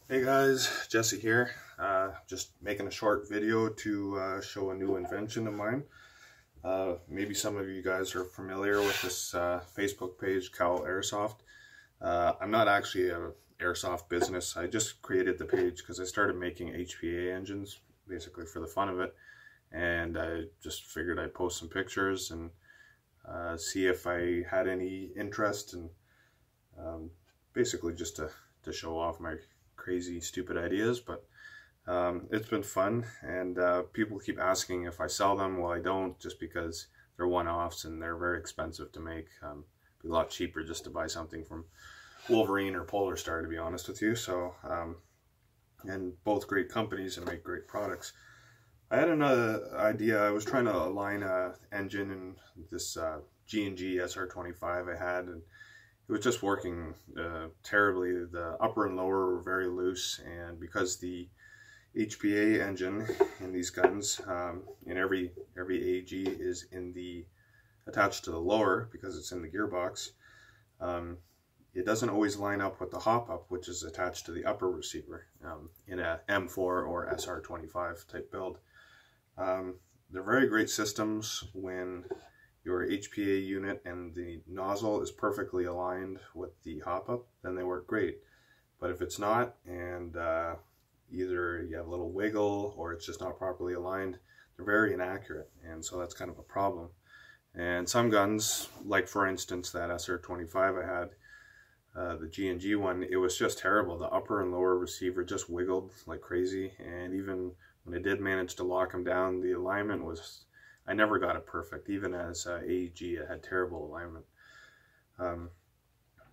Hey guys, Jesse here. Just making a short video to show a new invention of mine. Maybe some of you guys are familiar with this Facebook page, Cowl Airsoft. I'm not actually an airsoft business. I just created the page because I started making HPA engines, basically for the fun of it. And I just figured I'd post some pictures and see if I had any interest, and basically just to show off my crazy stupid ideas. But it's been fun, and people keep asking if I sell them. Well, I don't, just because they're one-offs and they're very expensive to make. It'd be a lot cheaper just to buy something from Wolverine or Polar Star, to be honest with you. So and both great companies and make great products. I had another idea. I was trying to align a engine in this G&G SR25 I had, and it was just working terribly. The upper and lower were very loose, and because the HPA engine in these guns, in every AG is attached to the lower because it's in the gearbox, it doesn't always line up with the hop-up, which is attached to the upper receiver in a M4 or SR25 type build. They're very great systems when your HPA unit and the nozzle is perfectly aligned with the hop-up, then they work great. But if it's not, and either you have a little wiggle or it's just not properly aligned, they're very inaccurate, and so that's kind of a problem. And some guns, like for instance that SR25 I had, the G&G one, it was just terrible. The upper and lower receiver just wiggled like crazy, and even when I did manage to lock them down, the alignment was, I never got it perfect. Even as AEG, it had terrible alignment. And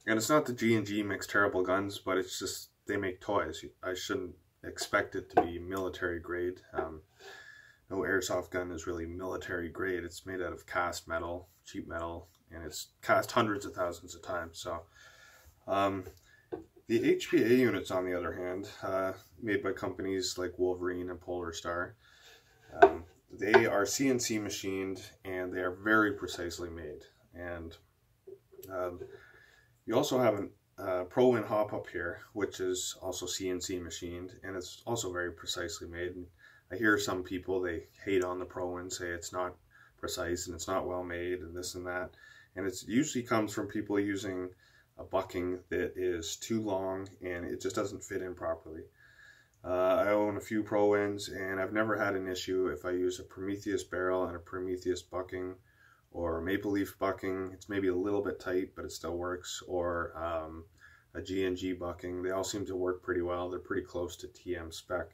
it's not that G&G makes terrible guns, but it's just they make toys. I shouldn't expect it to be military grade. No airsoft gun is really military grade. It's made out of cast metal, cheap metal, and it's cast hundreds of thousands of times. So the HPA units, on the other hand, made by companies like Wolverine and Polar Star, they are CNC machined, and they are very precisely made. And you also have a Prowin hop up here, which is also CNC machined, and it's also very precisely made. And I hear some people, they hate on the Prowin, say it's not precise and it's not well made and this and that. And it usually comes from people using a bucking that is too long and it just doesn't fit in properly. I own a few Prowins, and I've never had an issue if I use a Prometheus barrel and a Prometheus bucking, or Maple Leaf bucking. It's maybe a little bit tight, but it still works, or a G&G bucking. They all seem to work pretty well. They're pretty close to TM spec.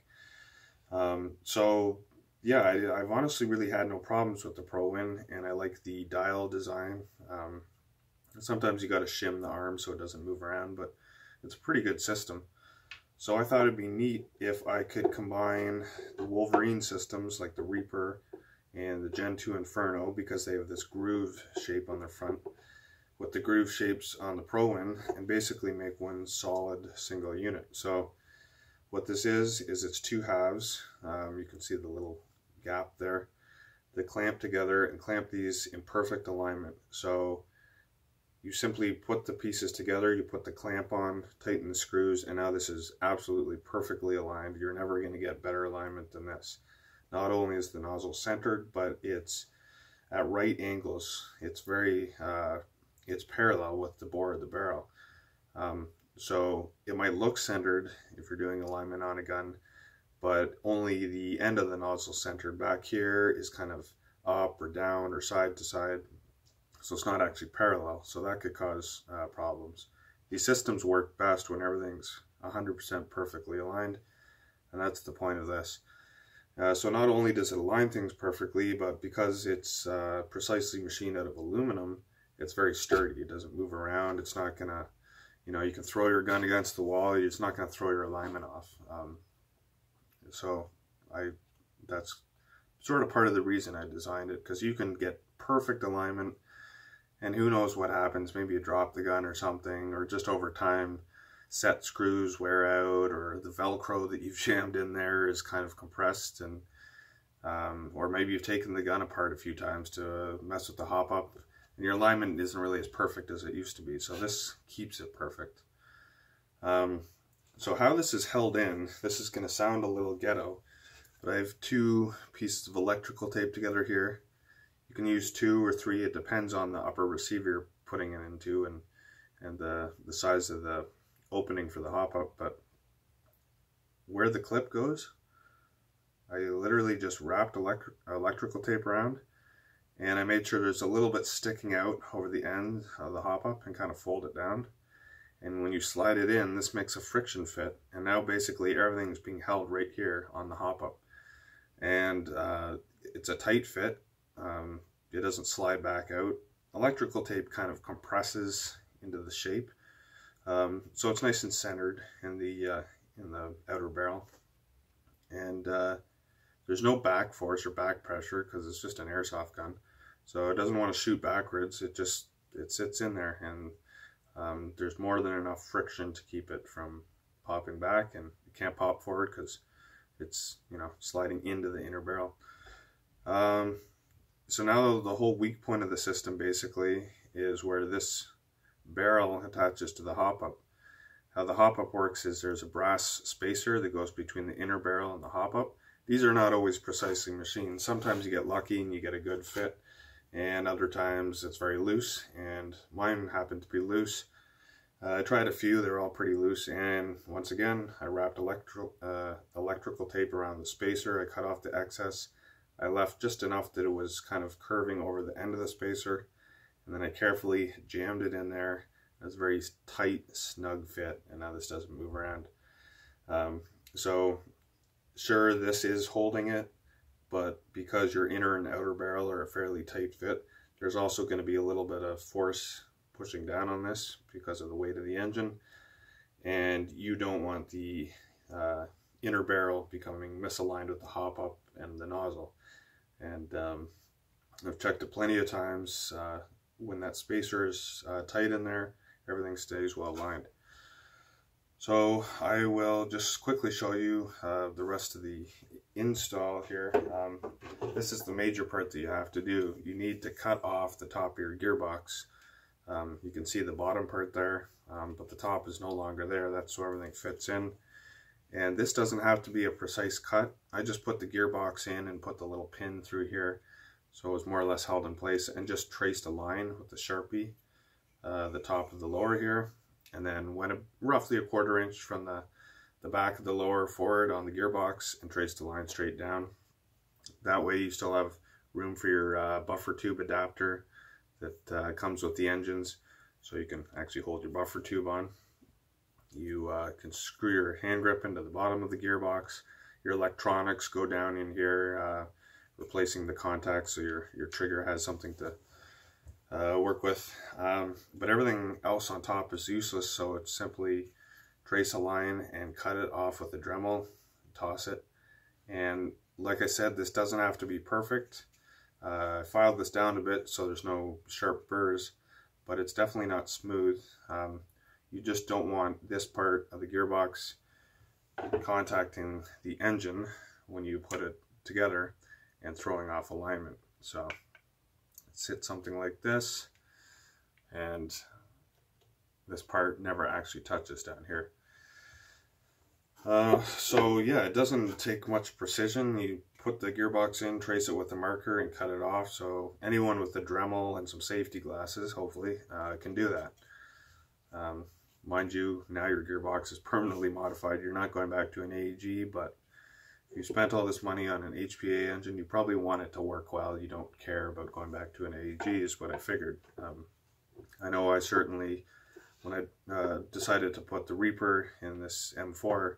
So yeah, I've honestly really had no problems with the Prowin, and I like the dial design. Sometimes you got to shim the arm so it doesn't move around, but it's a pretty good system. So I thought it'd be neat if I could combine the Wolverine systems like the Reaper and the Gen 2 Inferno, because they have this groove shape on their front, with the groove shapes on the Prowin, and basically make one solid single unit. So what this is it's two halves. You can see the little gap there. They clamp together and clamp these in perfect alignment. So you simply put the pieces together, you put the clamp on, tighten the screws, and now this is absolutely perfectly aligned. You're never going to get better alignment than this. Not only is the nozzle centered, but it's at right angles. It's very, it's parallel with the bore of the barrel. So it might look centered if you're doing alignment on a gun, but only the end of the nozzle centered. Back here is kind of up or down or side to side. So it's not actually parallel, so that could cause problems. These systems work best when everything's 100% perfectly aligned, and that's the point of this. So not only does it align things perfectly, but because it's precisely machined out of aluminum, it's very sturdy. It doesn't move around. It's not gonna, you can throw your gun against the wall. It's not gonna throw your alignment off. So that's sort of part of the reason I designed it, because you can get perfect alignment, and who knows what happens. Maybe you drop the gun or something, or just over time set screws wear out, or the Velcro that you've jammed in there is kind of compressed, and or maybe you've taken the gun apart a few times to mess with the hop up, and your alignment isn't really as perfect as it used to be. So this keeps it perfect. So how this is held in, this is going to sound a little ghetto, but I have 2 pieces of electrical tape together here. You can use 2 or 3, it depends on the upper receiver you're putting it into and the size of the opening for the hop-up. But where the clip goes, I literally just wrapped electrical tape around, and I made sure there's a little bit sticking out over the end of the hop-up and kind of fold it down. And when you slide it in, this makes a friction fit, and now basically everything's being held right here on the hop-up. And it's a tight fit. It doesn't slide back out. Electrical tape kind of compresses into the shape, so it's nice and centered in the outer barrel. And there's no back force or back pressure because it's just an airsoft gun, so it doesn't want to shoot backwards. It sits in there, and there's more than enough friction to keep it from popping back, and it can't pop forward because it's, you know, sliding into the inner barrel. So now the whole weak point of the system basically is where this barrel attaches to the hop-up. How the hop-up works is there's a brass spacer that goes between the inner barrel and the hop-up. These are not always precisely machined. Sometimes you get lucky and you get a good fit, and other times it's very loose, and mine happened to be loose. I tried a few, they're all pretty loose, and once again I wrapped electrical tape around the spacer. I cut off the excess. I left just enough that it was kind of curving over the end of the spacer, and then I carefully jammed it in there. It's a very tight, snug fit, and now this doesn't move around. So sure, this is holding it, but because your inner and outer barrel are a fairly tight fit, there's also going to be a little bit of force pushing down on this because of the weight of the engine, and you don't want the inner barrel becoming misaligned with the hop-up and the nozzle. And I've checked it plenty of times. When that spacer is tight in there, everything stays well lined. So I will just quickly show you the rest of the install here. This is the major part that you have to do. You need to cut off the top of your gearbox. You can see the bottom part there, but the top is no longer there. That's where everything fits in. And this doesn't have to be a precise cut. I just put the gearbox in and put the little pin through here, so it was more or less held in place, and just traced a line with the Sharpie, the top of the lower here, and then went roughly a 1/4 inch from the back of the lower forward on the gearbox and traced a line straight down. That way you still have room for your buffer tube adapter that comes with the engines, so you can actually hold your buffer tube on. You can screw your hand grip into the bottom of the gearbox. Your electronics go down in here, replacing the contacts, so your trigger has something to work with. But everything else on top is useless, so it's simply trace a line and cut it off with a Dremel, toss it. And like I said, this doesn't have to be perfect. I filed this down a bit so there's no sharp burrs, but it's definitely not smooth. You just don't want this part of the gearbox contacting the engine when you put it together and throwing off alignment. So let's hit something like this, and this part never actually touches down here. So yeah, it doesn't take much precision. You put the gearbox in, trace it with a marker, and cut it off. So anyone with a Dremel and some safety glasses, hopefully, can do that. Mind you, now your gearbox is permanently modified. You're not going back to an AEG, but if you spent all this money on an HPA engine, you probably want it to work well. You don't care about going back to an AEG, is what I figured. I know I certainly, when I decided to put the Reaper in this M4,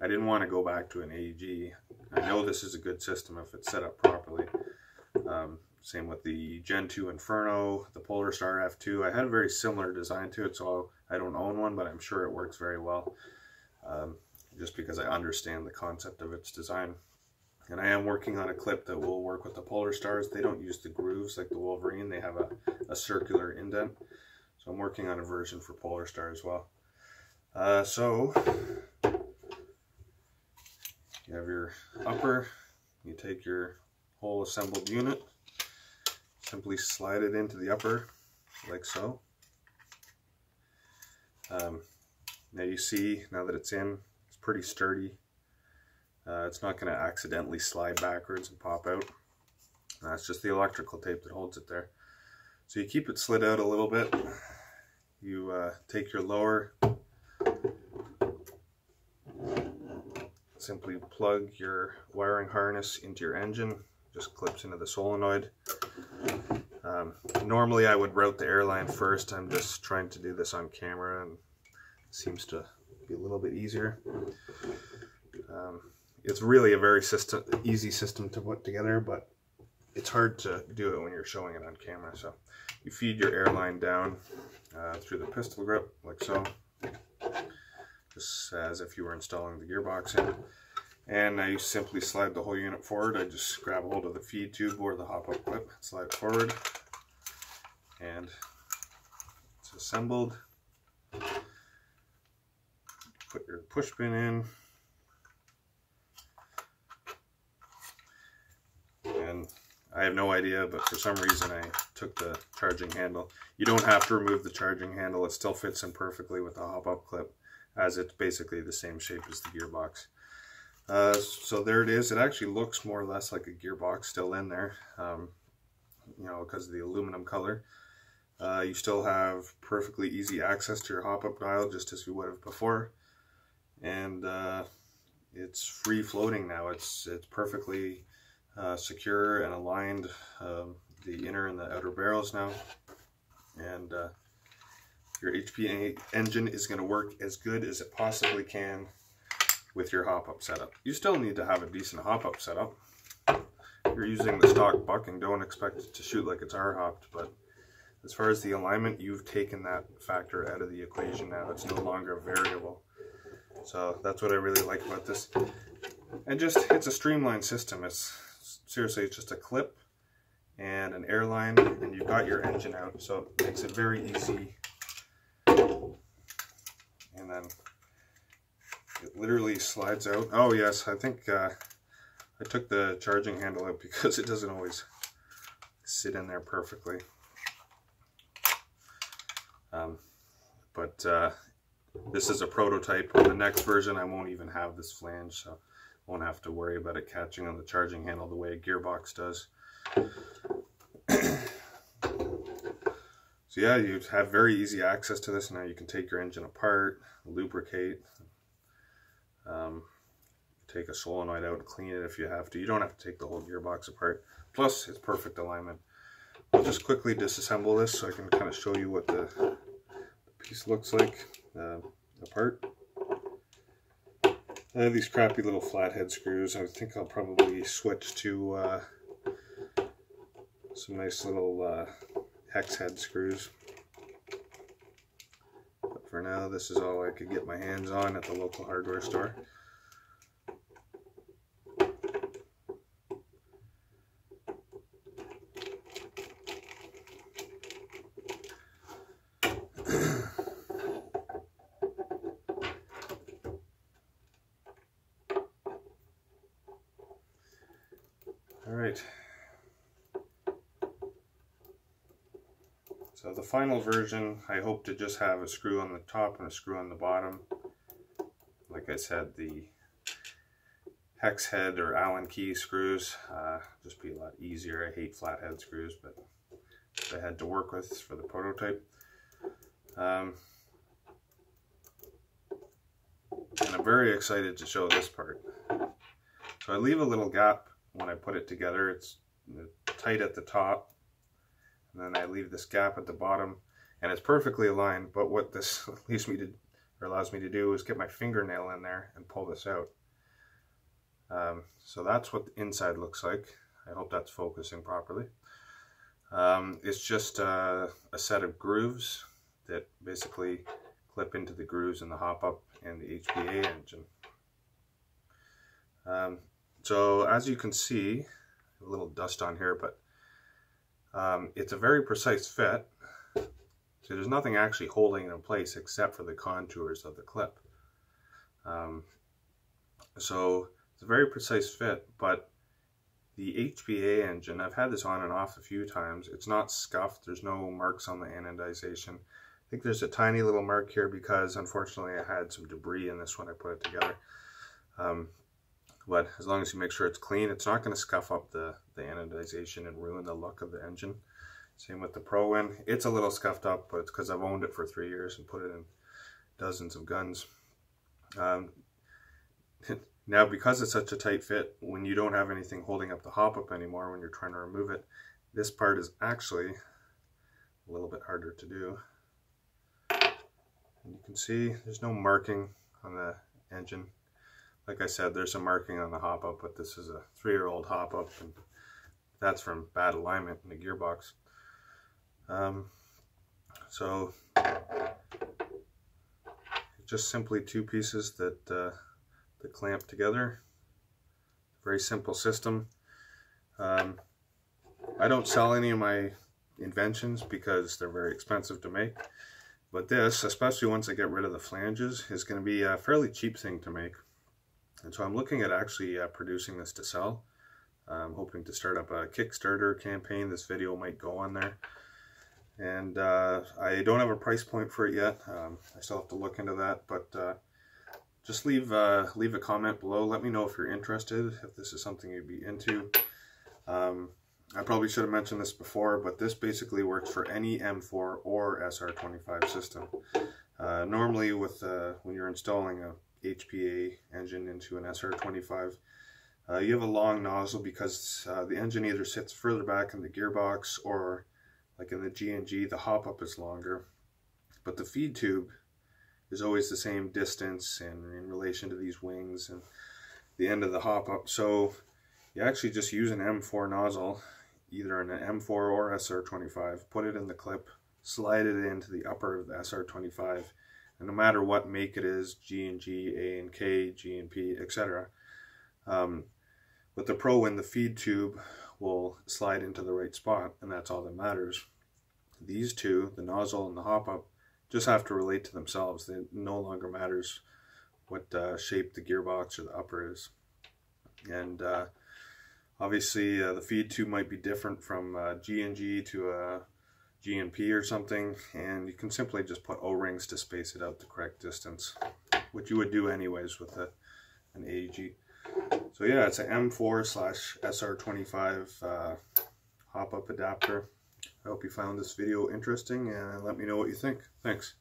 I didn't want to go back to an AEG. I know this is a good system if it's set up properly. Same with the Gen 2 Inferno, the Polar Star F2. I had a very similar design to it, so I don't own one, but I'm sure it works very well, just because I understand the concept of its design. And I am working on a clip that will work with the Polar Stars. They don't use the grooves like the Wolverine. They have a circular indent. So I'm working on a version for Polar Star as well. So you have your upper, you take your whole assembled unit, simply slide it into the upper like so. Now you see, now that it's in, it's pretty sturdy. It's not going to accidentally slide backwards and pop out. That's just the electrical tape that holds it there. So you keep it slid out a little bit. You take your lower, simply plug your wiring harness into your engine, just clips into the solenoid. Normally I would route the airline first. I'm just trying to do this on camera and it seems to be a little bit easier. It's really a very easy system to put together, but it's hard to do it when you're showing it on camera. So you feed your airline down through the pistol grip, like so, just as if you were installing the gearbox in. And now you simply slide the whole unit forward. I just grab a hold of the feed tube or the hop-up clip, slide it forward, and it's assembled. Put your push pin in, and I have no idea, but for some reason I took the charging handle. You don't have to remove the charging handle. It still fits in perfectly with the hop-up clip, as it's basically the same shape as the gearbox. So there it is. It actually looks more or less like a gearbox still in there, you know, because of the aluminum color. You still have perfectly easy access to your hop-up dial, just as you would have before. And it's free floating now. It's perfectly secure and aligned, the inner and the outer barrels now. And your HPA engine is going to work as good as it possibly can with your hop-up setup. You still need to have a decent hop-up setup. If you're using the stock bucking, don't expect it to shoot like it's R-hopped, but as far as the alignment, you've taken that factor out of the equation now. It's no longer a variable. So that's what I really like about this. And just, it's a streamlined system. It's seriously, it's just a clip and an airline, and you've got your engine out, so it makes it very easy. And then it literally slides out. Oh yes, I think I took the charging handle out because it doesn't always sit in there perfectly. But this is a prototype. On the next version I won't even have this flange, so I won't have to worry about it catching on the charging handle the way a gearbox does. So yeah, you have very easy access to this. Now you can take your engine apart, lubricate, take a solenoid out and clean it if you have to. You don't have to take the whole gearbox apart. Plus, it's perfect alignment. I'll just quickly disassemble this so I can kind of show you what the piece looks like apart. I have these crappy little flathead screws. I think I'll probably switch to some nice little hex head screws. But for now, this is all I could get my hands on at the local hardware store. All right. So the final version, I hope to just have a screw on the top and a screw on the bottom. Like I said, the hex head or Allen key screws just be a lot easier. I hate flathead screws, but I had to work with for the prototype. And I'm very excited to show this part. So I leave a little gap when I put it together. It's tight at the top, and then I leave this gap at the bottom, and it's perfectly aligned. But what this allows me to do is get my fingernail in there and pull this out. So that's what the inside looks like. I hope that's focusing properly. It's just a set of grooves that basically clip into the grooves in the hop-up and the HPA engine. So as you can see, a little dust on here, but it's a very precise fit. So there's nothing actually holding it in place except for the contours of the clip. So it's a very precise fit, but the HPA engine, I've had this on and off a few times. It's not scuffed. There's no marks on the anodization. think there's a tiny little mark here because unfortunately I had some debris in this when I put it together. But as long as you make sure it's clean, it's not going to scuff up the anodization and ruin the look of the engine. Same with the Prowin. It's a little scuffed up, but it's because I've owned it for 3 years and put it in dozens of guns. Now, because it's such a tight fit, when you don't have anything holding up the hop-up anymore when you're trying to remove it, this part is actually a little bit harder to do. And you can see there's no marking on the engine. Like I said, there's a marking on the hop-up, but this is a 3-year-old hop-up, and that's from bad alignment in the gearbox. So just simply 2 pieces that clamp together. Very simple system. I don't sell any of my inventions because they're very expensive to make, but this, especially once I get rid of the flanges, is going to be a fairly cheap thing to make. And so I'm looking at actually producing this to sell. I'm hoping to start up a Kickstarter campaign. This video might go on there. And I don't have a price point for it yet. I still have to look into that, but just leave a comment below. Let me know if you're interested, if this is something you'd be into. I probably should have mentioned this before, but this basically works for any M4 or SR25 system. Normally with when you're installing a HPA engine into an SR25, you have a long nozzle because the engine either sits further back in the gearbox, or like in the G&G, the hop-up is longer. But the feed tube is always the same distance and in relation to these wings and the end of the hop-up. So you actually just use an M4 nozzle, either in an M4 or SR25, put it in the clip, slide it into the upper of the SR25, and no matter what make it is, G&G, A&K, G&P, etc. With the Prowin, the feed tube will slide into the right spot, and that's all that matters. These two, the nozzle and the hop-up, just have to relate to themselves. It no longer matters what shape the gearbox or the upper is. And obviously the feed tube might be different from G&G to a G&P or something, and you can simply just put O-rings to space it out the correct distance, which you would do anyways with an AEG. So yeah, it's an M4/SR25 hop-up adapter. I hope you found this video interesting, and let me know what you think. Thanks.